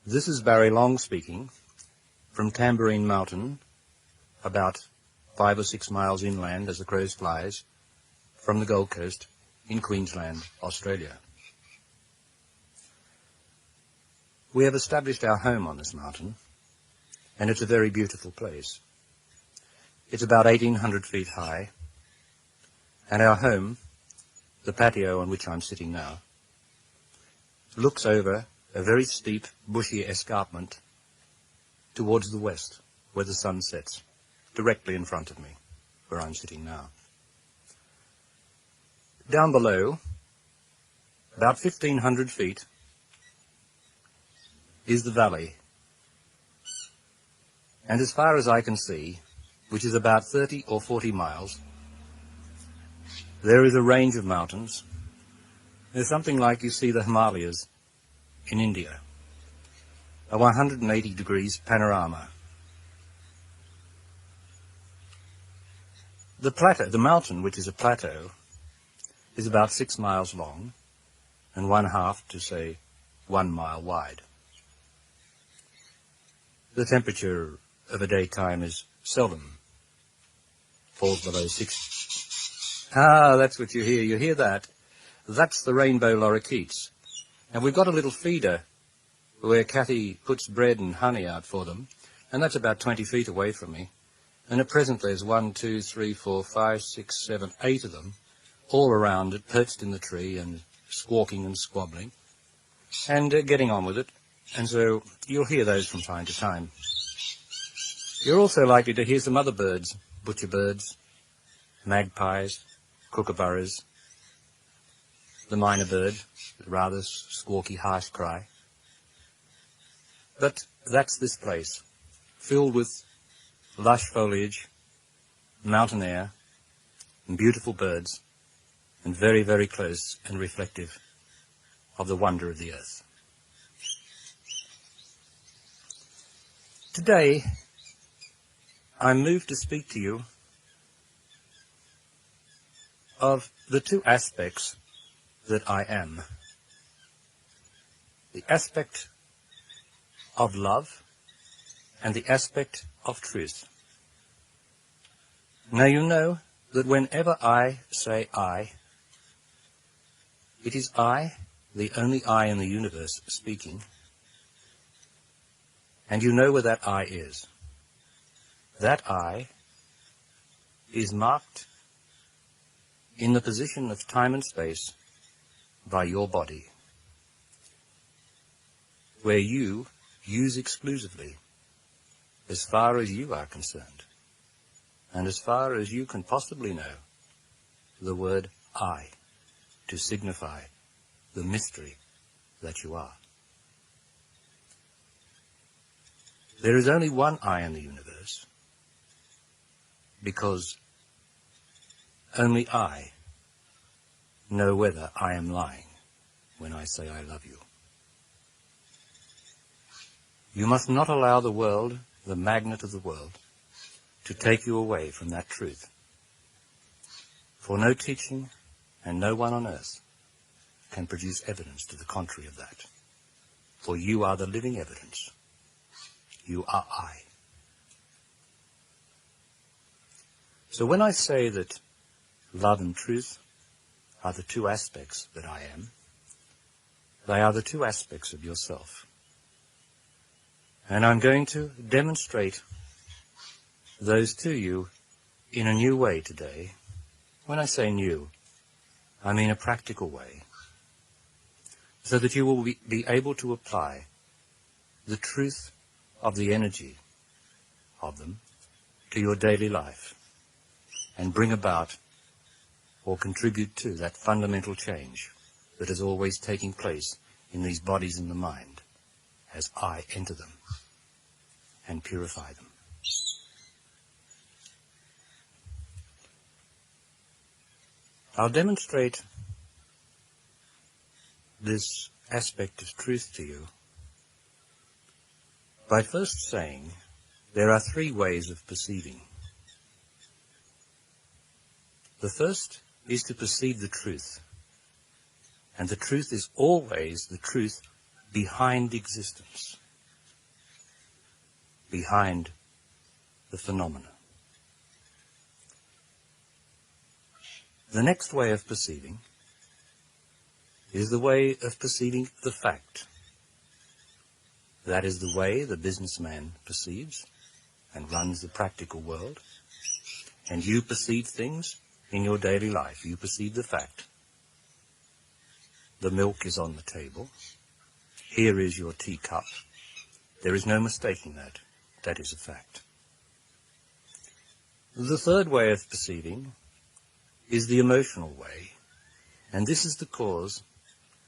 This is Barry Long speaking from Tambourine Mountain, about 5 or 6 miles inland as the crow flies, from the Gold Coast in Queensland, Australia. We have established our home on this mountain, and it's a very beautiful place. It's about 1,800 feet high, and our home, the patio on which I'm sitting now, looks over a very steep, bushy escarpment towards the west, where the sun sets, directly in front of me, where I'm sitting now. Down below, about 1,500 feet, is the valley. And as far as I can see, which is about 30 or 40 miles, there is a range of mountains. There's something like you see the Himalayas in India, a 180 degrees panorama. The plateau, the mountain, which is a plateau, is about 6 miles long and 1/2 to, say, 1 mile wide. The temperature of a daytime is seldom falls below 6. Ah, that's what you hear. You hear that? That's the rainbow lorikeets. And we've got a little feeder where Cathy puts bread and honey out for them, and that's about 20 feet away from me. And at present there's 1, 2, 3, 4, 5, 6, 7, 8 of them, all around it, perched in the tree and squawking and squabbling, and getting on with it. And so you'll hear those from time to time. You're also likely to hear some other birds, butcher birds, magpies, kookaburras, the myna bird, the rather squawky, harsh cry. But that's this place, filled with lush foliage, mountain air, and beautiful birds, and very, very close and reflective of the wonder of the earth. Today, I'm moved to speak to you of the two aspects that I am. The aspect of love and the aspect of truth. Now you know that whenever I say I, it is I, the only I in the universe, speaking, and you know where that I is. That I is marked in the position of time and space by your body, where you use exclusively, as far as you are concerned, and as far as you can possibly know, the word I, to signify the mystery that you are. There is only one I in the universe, because only I know whether I am lying when I say I love you. You must not allow the world, the magnet of the world, to take you away from that truth. For no teaching and no one on earth can produce evidence to the contrary of that. For you are the living evidence. You are I. So when I say that love and truth are the two aspects that I am, they are the two aspects of yourself. And I'm going to demonstrate those to you in a new way today. When I say new, I mean a practical way, so that you will be able to apply the truth of the energy of them to your daily life and bring about or contribute to that fundamental change that is always taking place in these bodies in the mind as I enter them and purify them. I'll demonstrate this aspect of truth to you by first saying there are 3 ways of perceiving. The first is to perceive the truth, and the truth is always the truth behind existence. behind the phenomena. The next way of perceiving is the way of perceiving the fact. That is the way the businessman perceives and runs the practical world. And you perceive things in your daily life. You perceive the fact. The milk is on the table. Here is your teacup. There is no mistaking that. That is a fact. The third way of perceiving is the emotional way, and this is the cause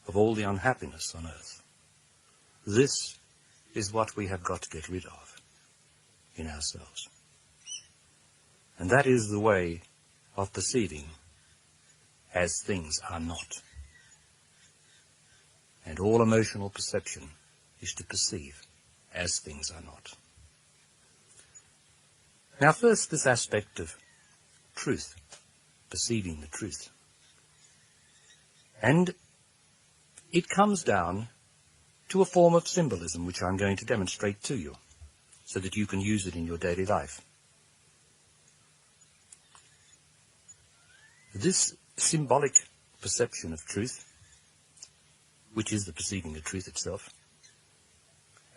of all the unhappiness on earth. This is what we have got to get rid of in ourselves. And that is the way of perceiving as things are not. And all emotional perception is to perceive as things are not. Now first, this aspect of truth, perceiving the truth. And it comes down to a form of symbolism which I'm going to demonstrate to you, so that you can use it in your daily life. This symbolic perception of truth, which is the perceiving of truth itself,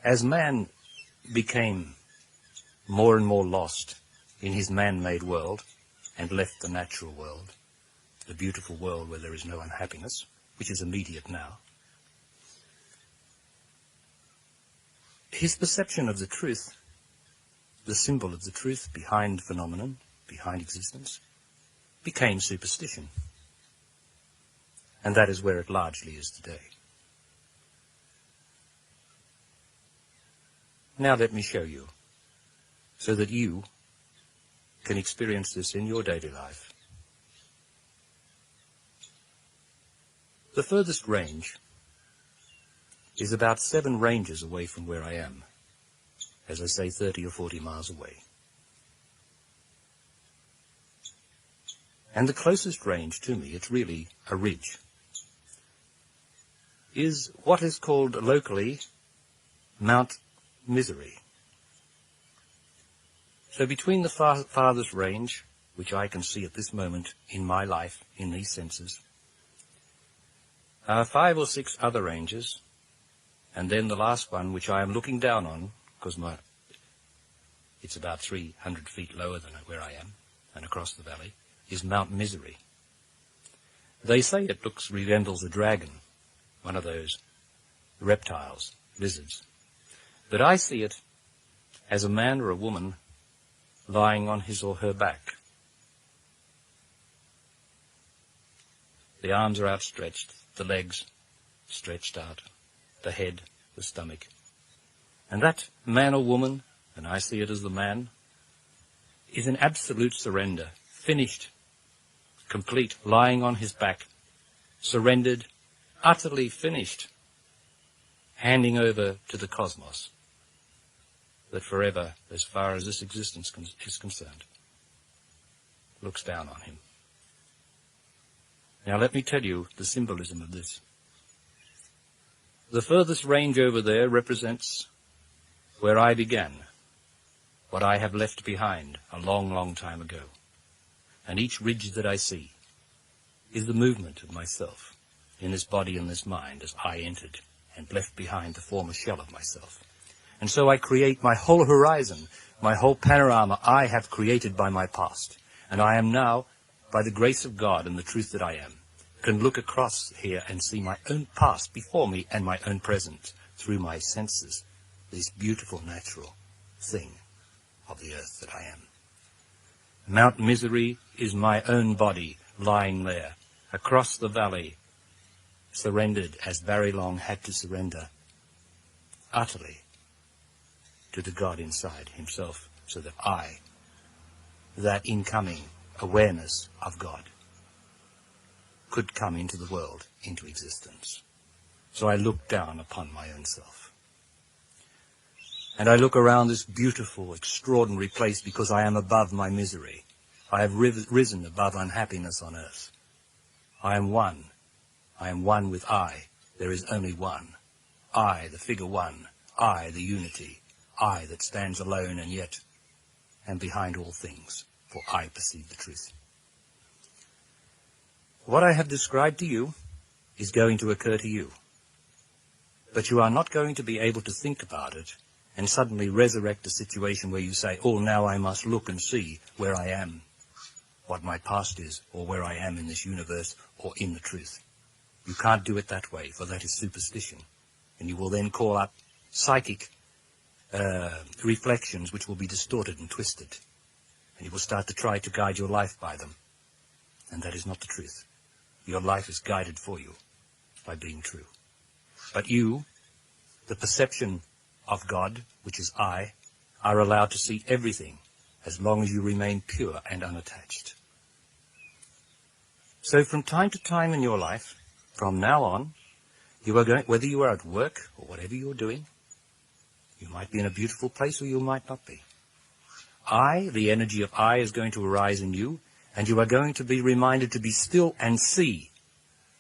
as man became more and more lost in his man-made world and left the natural world, the beautiful world where there is no unhappiness, which is immediate now, his perception of the truth, the symbol of the truth behind phenomenon, behind existence, became superstition. And that is where it largely is today. Now let me show you, so that you can experience this in your daily life. The furthest range is about 7 ranges away from where I am, as I say, 30 or 40 miles away. And the closest range to me, it's really a ridge, is what is called locally Mount Misery. So between the farthest range, which I can see at this moment in my life, in these senses, are 5 or 6 other ranges, and then the last one, which I am looking down on, because it's about 300 feet lower than where I am, and across the valley, is Mount Misery. They say it resembles a dragon, one of those reptiles, lizards. But I see it as a man or a woman lying on his or her back. The arms are outstretched, the legs stretched out, the head, the stomach. And that man or woman, and I see it as the man, is in absolute surrender, finished, complete, lying on his back, surrendered, utterly finished, handing over to the cosmos, that forever, as far as this existence is concerned, looks down on him. Now let me tell you the symbolism of this. The furthest range over there represents where I began, what I have left behind a long, long time ago. And each ridge that I see is the movement of myself in this body and this mind as I entered and left behind the former shell of myself. And so I create my whole horizon, my whole panorama I have created by my past. And I am now, by the grace of God and the truth that I am, can look across here and see my own past before me and my own present through my senses, this beautiful natural thing of the earth that I am. Mount Misery is my own body lying there, across the valley, surrendered as Barry Long had to surrender, utterly, to the God inside himself, so that I, that incoming awareness of God, could come into the world, into existence. So I look down upon my own self. And I look around this beautiful, extraordinary place because I am above my misery. I have risen above unhappiness on earth. I am one. I am one with I. There is only one. I, the figure one. I, the unity. I that stands alone and yet am behind all things, for I perceive the truth. What I have described to you is going to occur to you, but you are not going to be able to think about it and suddenly resurrect a situation where you say, oh, now I must look and see where I am, what my past is, or where I am in this universe, or in the truth. You can't do it that way, for that is superstition. And you will then call up psychic reflections which will be distorted and twisted. And you will start to try to guide your life by them. And that is not the truth. Your life is guided for you by being true. But you, the perception of God, which is I, are allowed to see everything as long as you remain pure and unattached. So from time to time in your life, from now on, you are going, whether you are at work or whatever you're doing, you might be in a beautiful place or you might not be. I, the energy of I, is going to arise in you, and you are going to be reminded to be still and see.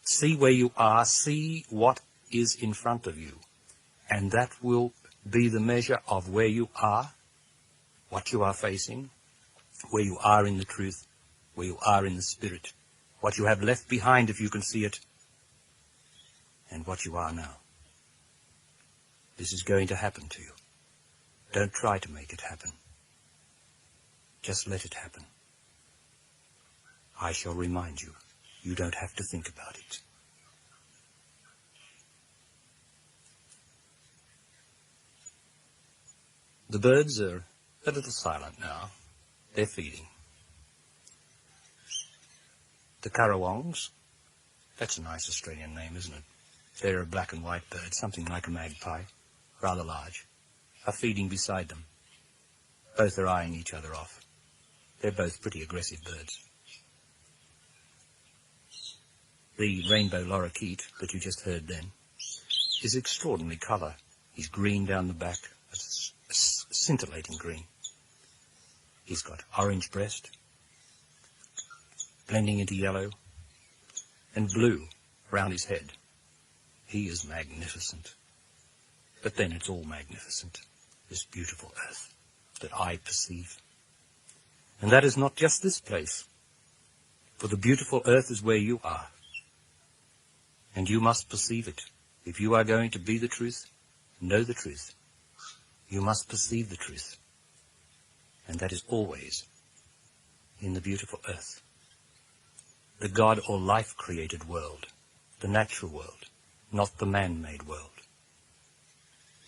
See where you are, see what is in front of you. And that will be the measure of where you are, what you are facing, where you are in the truth, where you are in the spirit, what you have left behind if you can see it, and what you are now. This is going to happen to you. Don't try to make it happen. Just let it happen. I shall remind you. You don't have to think about it. The birds are a little silent now. They're feeding. The currawongs, that's a nice Australian name, isn't it? They're a black and white bird, something like a magpie, rather large, are feeding beside them. Both are eyeing each other off. They're both pretty aggressive birds. The rainbow lorikeet that you just heard then is extraordinary colour. He's green down the back, a scintillating green. He's got orange breast, blending into yellow, and blue around his head. He is magnificent. But then it's all magnificent, this beautiful earth that I perceive. And that is not just this place, for the beautiful earth is where you are. And you must perceive it. If you are going to be the truth, know the truth, you must perceive the truth. And that is always in the beautiful earth. The God or life-created world, the natural world, not the man-made world.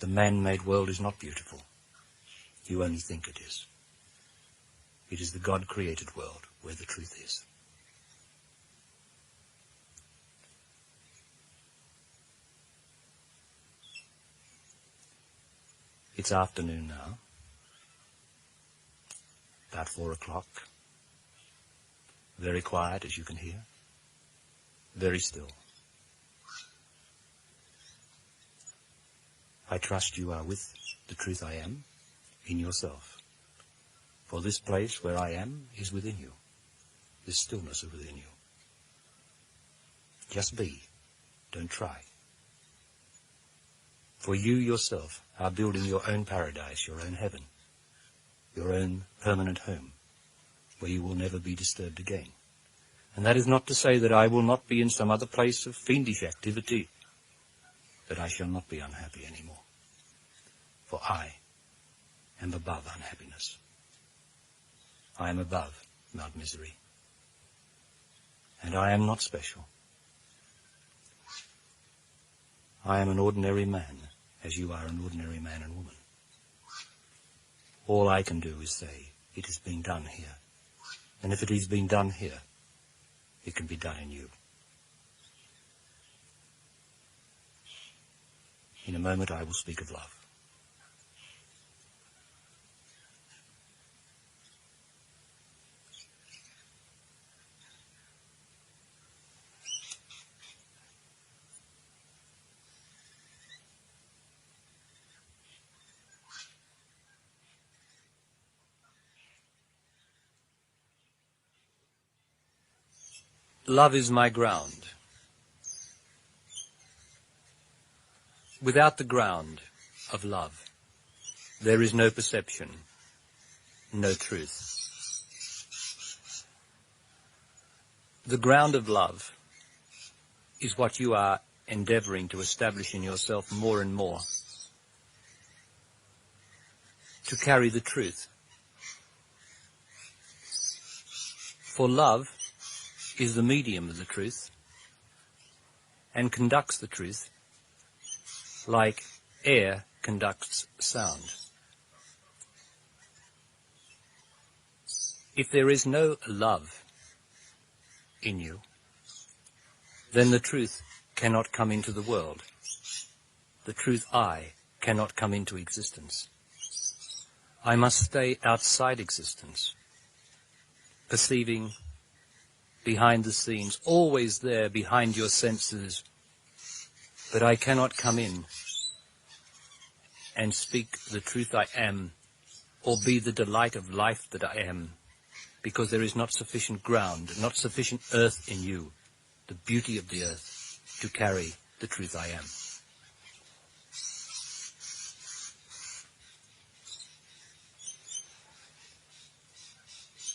The man-made world is not beautiful. You only think it is. It is the God-created world where the truth is. It's afternoon now, about 4 o'clock. Very quiet, as you can hear. Very still. I trust you are with the truth I am in yourself. For this place where I am is within you. This stillness is within you. Just be. Don't try. For you yourself are building your own paradise, your own heaven, your own permanent home, where you will never be disturbed again. And that is not to say that I will not be in some other place of fiendish activity, that I shall not be unhappy anymore. For I am above unhappiness. I am above Mount Misery. And I am not special. I am an ordinary man, as you are an ordinary man and woman. All I can do is say, it has been done here. And if it has been done here, it can be done in you. In a moment I will speak of love. Love is my ground. Without the ground of love, there is no perception, no truth. The ground of love is what you are endeavoring to establish in yourself more and more, to carry the truth. For love is the medium of the truth and conducts the truth like air conducts sound. If there is no love in you, then the truth cannot come into the world. The truth I cannot come into existence. I must stay outside existence, perceiving behind the scenes, always there behind your senses, but I cannot come in and speak the truth I am, or be the delight of life that I am, because there is not sufficient ground, not sufficient earth in you, the beauty of the earth, to carry the truth I am.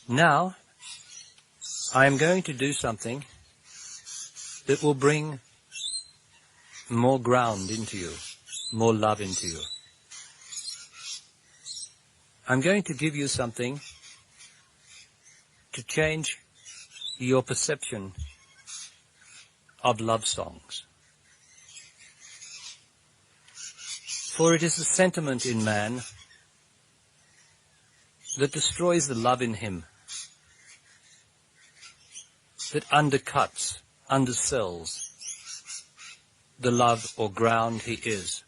Now, I am going to do something that will bring more ground into you, more love into you. I'm going to give you something to change your perception of love songs. For it is the sentiment in man that destroys the love in him, that undercuts, undersells the love or ground he is,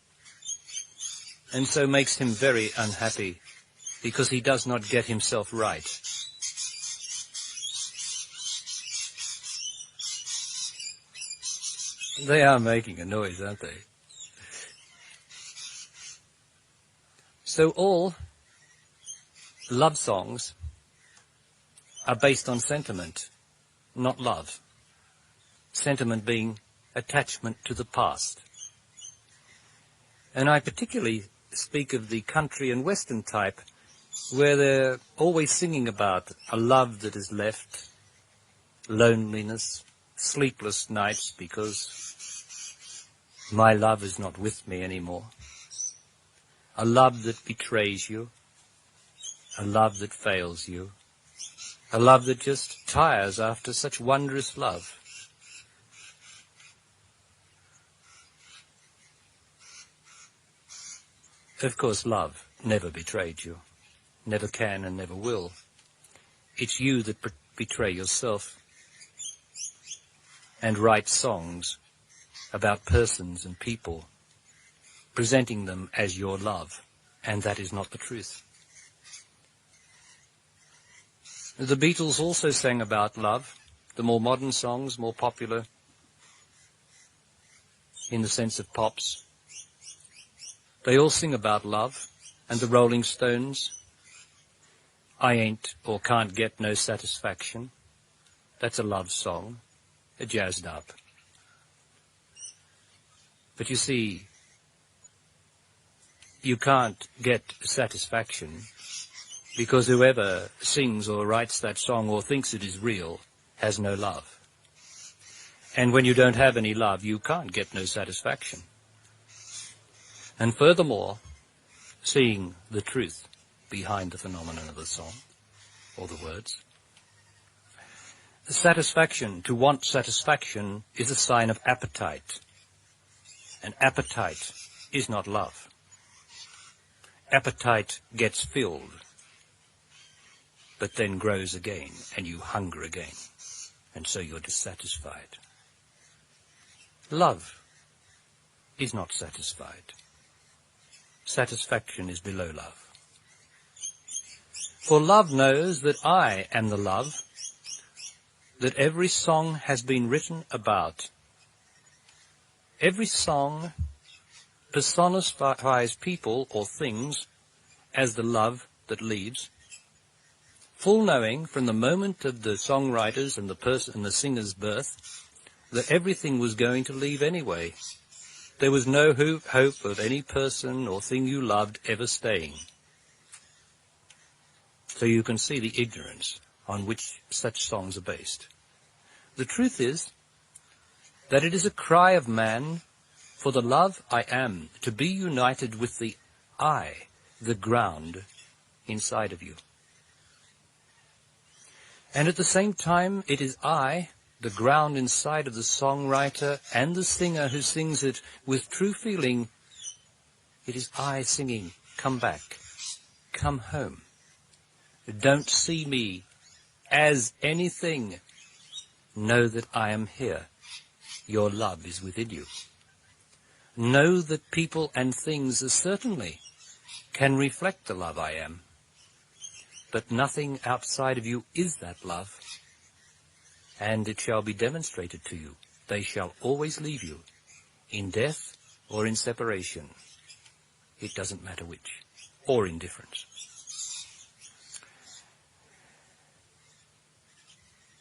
and so makes him very unhappy because he does not get himself right. They are making a noise, aren't they? So all love songs are based on sentiment, not love. Sentiment being attachment to the past. And I particularly speak of the country and western type, where they're always singing about a love that is left, loneliness, sleepless nights because my love is not with me anymore, a love that betrays you, a love that fails you, a love that just tires after such wondrous love. Of course, love never betrayed you, never can and never will. It's you that betray yourself and write songs about persons and people, presenting them as your love, and that is not the truth. The Beatles also sang about love, the more modern songs, more popular in the sense of pops. They all sing about love, and the Rolling Stones, I ain't or can't get no satisfaction. That's a love song, jazzed up. But you see, you can't get satisfaction because whoever sings or writes that song or thinks it is real has no love. And when you don't have any love, you can't get no satisfaction. And furthermore, seeing the truth behind the phenomenon of the song or the words. The satisfaction, to want satisfaction, is a sign of appetite. And appetite is not love. Appetite gets filled, but then grows again, and you hunger again, and so you're dissatisfied. Love is not satisfied. Satisfaction is below love. For love knows that I am the love that every song has been written about. Every song personifies people or things as the love that leaves, full knowing from the moment of the songwriter's and the singer's birth that everything was going to leave anyway. There was no hope of any person or thing you loved ever staying. so you can see the ignorance on which such songs are based. The truth is that it is a cry of man for the love I am to be united with the I, the ground inside of you. And at the same time, it is I, the ground inside of the songwriter and the singer who sings it with true feeling. It is I singing, come back, come home. Don't see me as anything. Know that I am here. Your love is within you. Know that people and things certainly can reflect the love I am. But nothing outside of you is that love. And it shall be demonstrated to you. They shall always leave you, in death or in separation. It doesn't matter which, or indifference.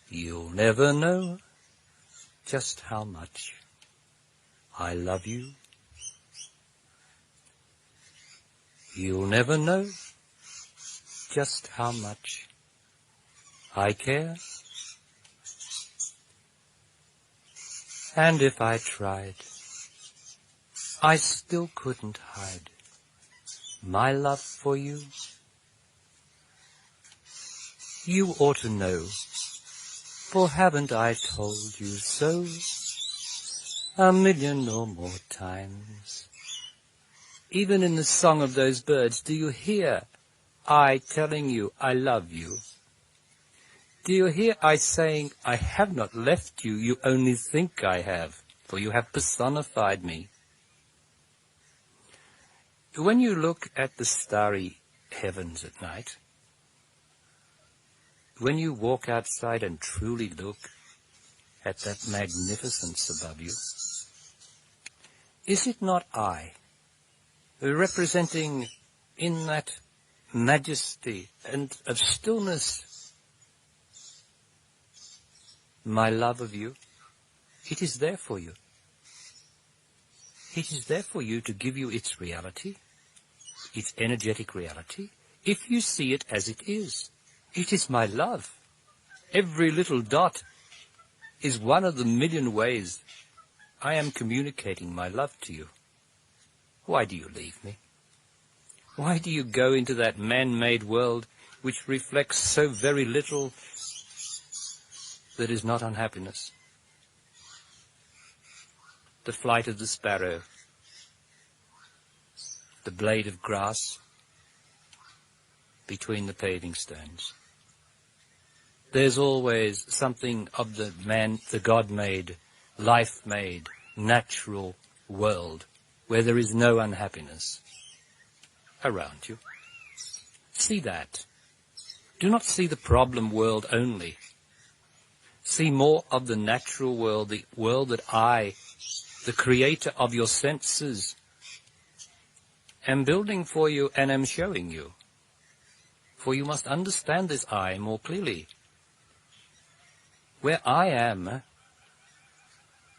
You'll never know just how much I love you. You'll never know just how much I care. And if I tried, I still couldn't hide my love for you. You ought to know, for haven't I told you so 1,000,000 or more times? Even in the song of those birds, do you hear I telling you I love you? Do you hear I saying, I have not left you, you only think I have, for you have personified me? When you look at the starry heavens at night, when you walk outside and truly look at that magnificence above you, is it not I, representing in that majesty and of stillness my love of you? It is there for you. It is there for you to give you its reality, its energetic reality, if you see it as it is. It is my love. Every little dot is one of the 1,000,000 ways I am communicating my love to you. Why do you leave me? Why do you go into that man-made world which reflects so very little that is not unhappiness? The flight of the sparrow, the blade of grass between the paving stones. There's always something of the God-made, life-made, natural world where there is no unhappiness around you. See that. Do not see the problem world only. See more of the natural world, the world that I, the creator of your senses, am building for you and am showing you. For you must understand this I more clearly. Where I am,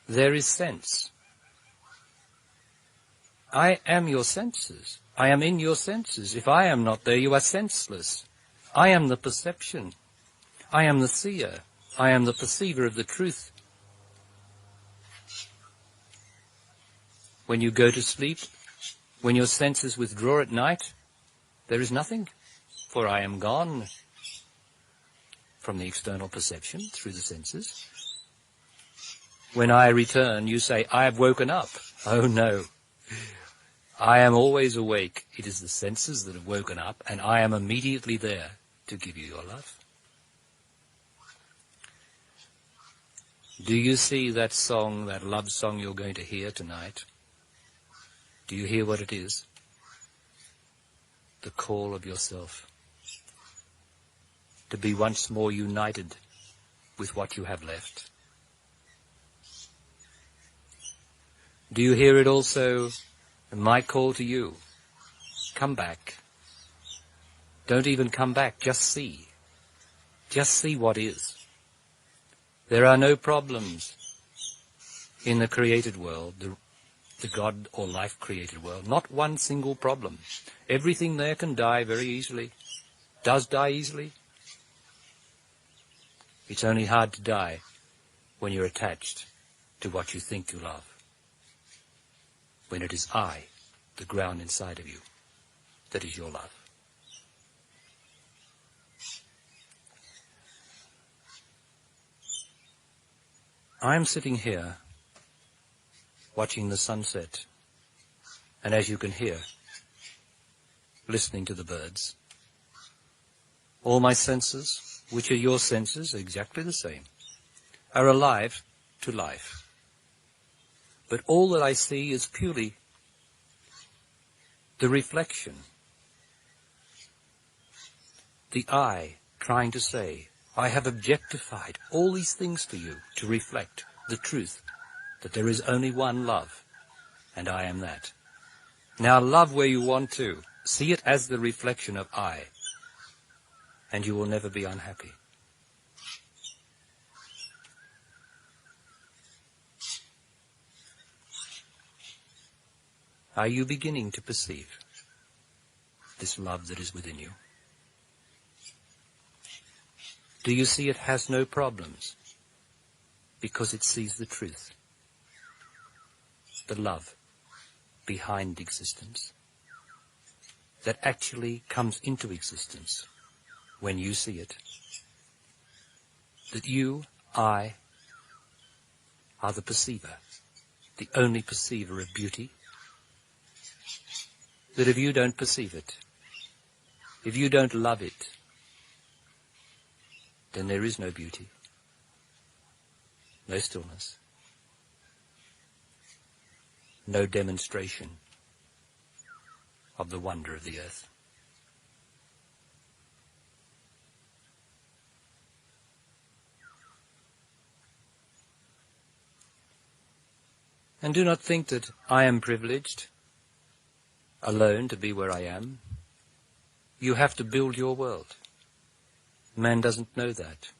there is sense. I am your senses. I am in your senses. If I am not there, you are senseless. I am the perception. I am the seer. I am the perceiver of the truth. When you go to sleep, when your senses withdraw at night, there is nothing, for I am gone from the external perception through the senses. When I return, you say, I have woken up. Oh no, I am always awake. It is the senses that have woken up, and I am immediately there to give you your love. Do you see that song, that love song you're going to hear tonight? Do you hear what it is? The call of yourself. To be once more united with what you have left. Do you hear it also, my call to you? Come back. Don't even come back, just see. Just see what is. There are no problems in the created world, the God or life created world. Not one single problem. Everything there can die very easily. does die easily. It's only hard to die when you're attached to what you think you love. When it is I, the ground inside of you, that is your love. I am sitting here watching the sunset, and as you can hear, listening to the birds. All my senses, which are your senses, exactly the same, are alive to life. But all that I see is purely the reflection, the I trying to say, I have objectified all these things for you to reflect the truth that there is only one love, and I am that. Now love where you want to. See it as the reflection of I, and you will never be unhappy. Are you beginning to perceive this love that is within you? Do you see it has no problems because it sees the truth, the love behind existence that actually comes into existence when you see it? That you, I, are the perceiver, the only perceiver of beauty? That if you don't perceive it, if you don't love it, then there is no beauty, no stillness, no demonstration of the wonder of the earth. And do not think that I am privileged alone to be where I am. You have to build your world. Man doesn't know that.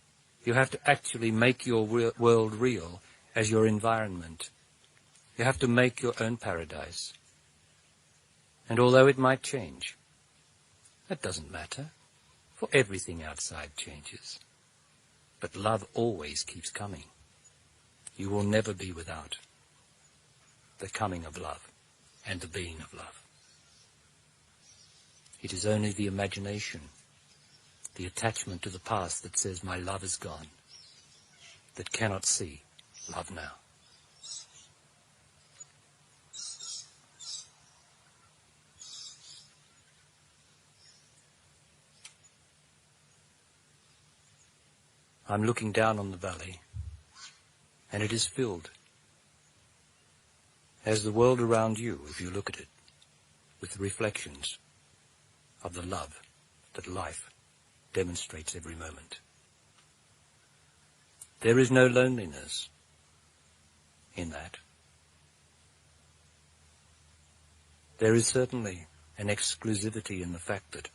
You have to actually make your world real as your environment. You have to make your own paradise. And although it might change, that doesn't matter, for everything outside changes. But love always keeps coming. You will never be without the coming of love and the being of love. It is only the imagination, the attachment to the past that says my love is gone, that cannot see love now. I'm looking down on the valley, and it is filled, as the world around you, if you look at it, with the reflections of the love that life demonstrates every moment. There is no loneliness in that. There is certainly an exclusivity in the fact that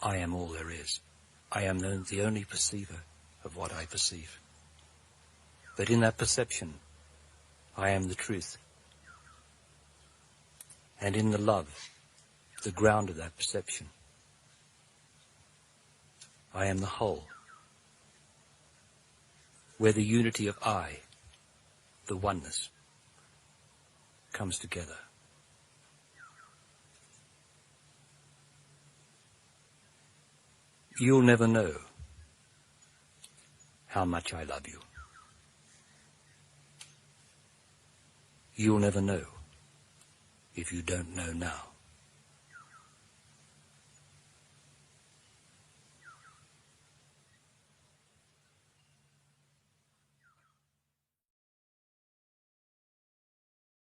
I am all there is. I am the only perceiver of what I perceive. But in that perception, I am the truth. And in the love, the ground of that perception, I am the whole, where the unity of I, the oneness, comes together. You'll never know how much I love you. You'll never know if you don't know now.